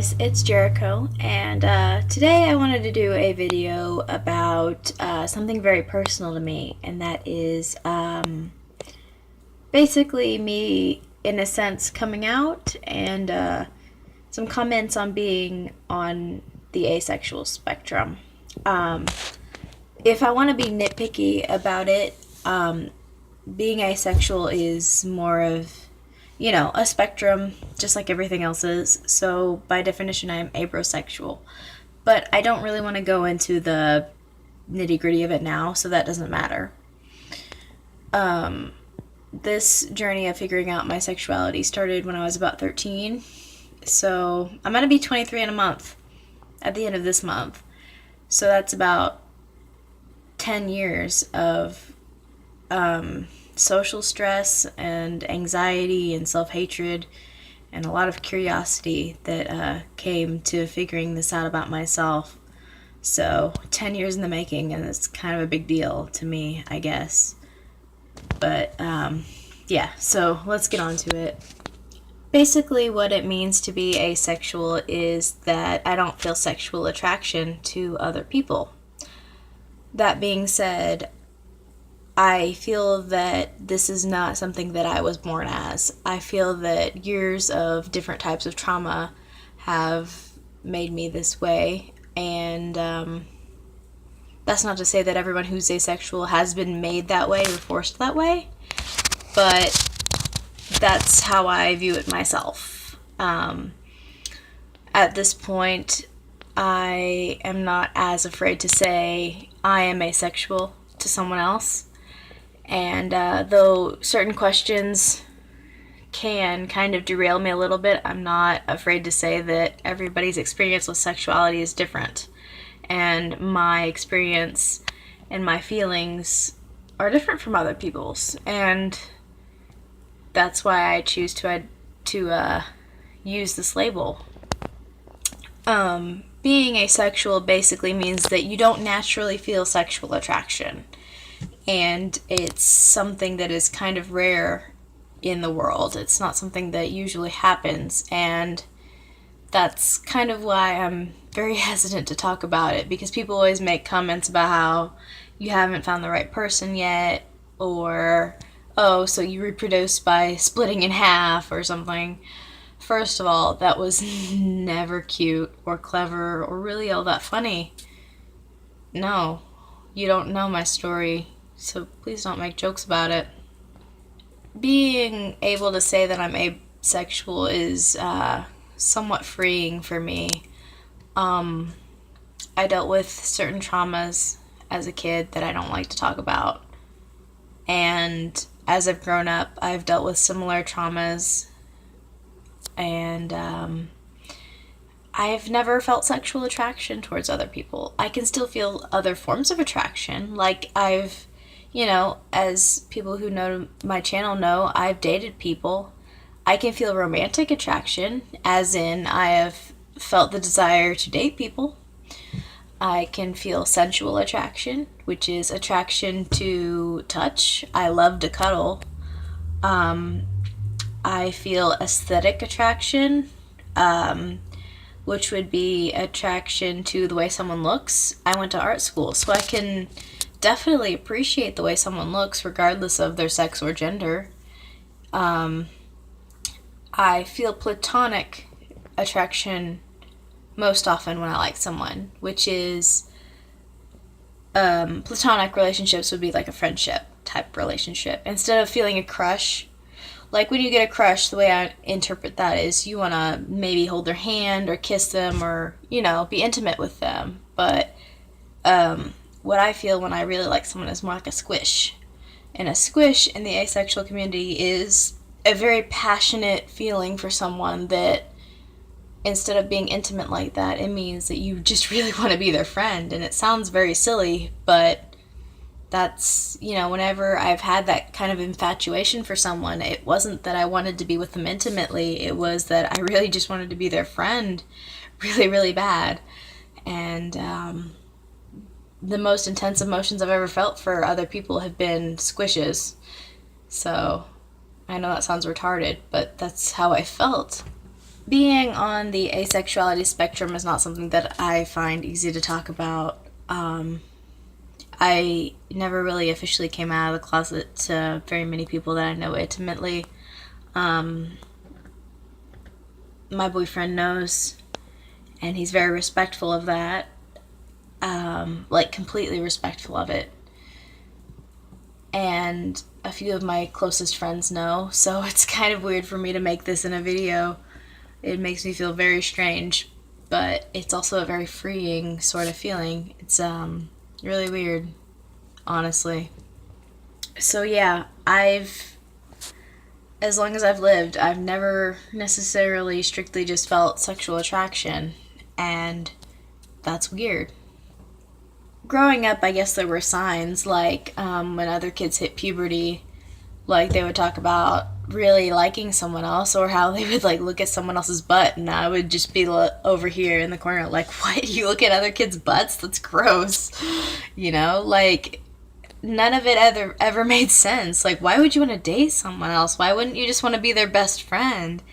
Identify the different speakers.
Speaker 1: guys, it's Jericho, and today I wanted to do a video about something very personal to me, and that is basically me, in a sense, coming out and some comments on being on the asexual spectrum. Um, if I want to be nitpicky about it, being asexual is more of a spectrum, just like everything else is. So, by definition, I am abrosexual. But I don't really want to go into the nitty gritty of it now, so that doesn't matter. This journey of figuring out my sexuality started when I was about 13. So, I'm going to be 23 in a month at the end of this month. So, that's about 10 years of social stress and anxiety and self-hatred and a lot of curiosity that came to figuring this out about myself. So 10 years in the making, and it's kind of a big deal to me, I guess. But yeah, so let's get on to it. Basically, what it means to be asexual is that I don't feel sexual attraction to other people. That being said, I feel that this is not something that I was born as. I feel that years of different types of trauma have made me this way, and that's not to say that everyone who's asexual has been made that way or forced that way, but that's how I view it myself. At this point, I am not as afraid to say I am asexual to someone else. And though certain questions can kind of derail me a little bit, I'm not afraid to say that everybody's experience with sexuality is different. And my experience and my feelings are different from other people's. And that's why I choose to use this label. Being asexual basically means that you don't naturally feel sexual attraction. And it's something that is kind of rare in the world. It's not something that usually happens, and that's kind of why I'm very hesitant to talk about it, because people always make comments about how you haven't found the right person yet, or, oh, so you reproduce by splitting in half or something. First of all, that was never cute or clever or really all that funny. No, you don't know my story. So please don't make jokes about it. Being able to say that I'm asexual is somewhat freeing for me. I dealt with certain traumas as a kid that I don't like to talk about. And as I've grown up, I've dealt with similar traumas. And I've never felt sexual attraction towards other people. I can still feel other forms of attraction. Like as people who know my channel know, I've dated people. I can feel romantic attraction, as in I have felt the desire to date people. I can feel sensual attraction, which is attraction to touch. I love to cuddle. I feel aesthetic attraction, which would be attraction to the way someone looks. I went to art school, so I can definitely appreciate the way someone looks regardless of their sex or gender. I feel platonic attraction most often when I like someone, which is platonic relationships would be like a friendship type relationship. Instead of feeling a crush, like when you get a crush, the way I interpret that is you want to maybe hold their hand or kiss them or, be intimate with them. But what I feel when I really like someone is more like a squish. And a squish in the asexual community is a very passionate feeling for someone that instead of being intimate like that, it means that you just really want to be their friend. And it sounds very silly, but that's, whenever I've had that kind of infatuation for someone, it wasn't that I wanted to be with them intimately. It was that I really just wanted to be their friend really, really bad. And the most intense emotions I've ever felt for other people have been squishes. So I know that sounds retarded, but that's how I felt. Being on the asexuality spectrum is not something that I find easy to talk about. I never really officially came out of the closet to very many people that I know intimately. Um, my boyfriend knows, and he's very respectful of that, like completely respectful of it. And a few of my closest friends know, so it's kind of weird for me to make this in a video. It makes me feel very strange, but it's also a very freeing sort of feeling. It's really weird, honestly. So yeah, I've as long as I've lived, I've never necessarily strictly just felt sexual attraction, and that's weird. Growing up, I guess there were signs like when other kids hit puberty, like they would talk about really liking someone else, or how they would like look at someone else's butt, and I would just be over here in the corner like, what, you look at other kids' butts? That's gross. Like none of it ever made sense. Like, why would you want to date someone else? Why wouldn't you just want to be their best friend?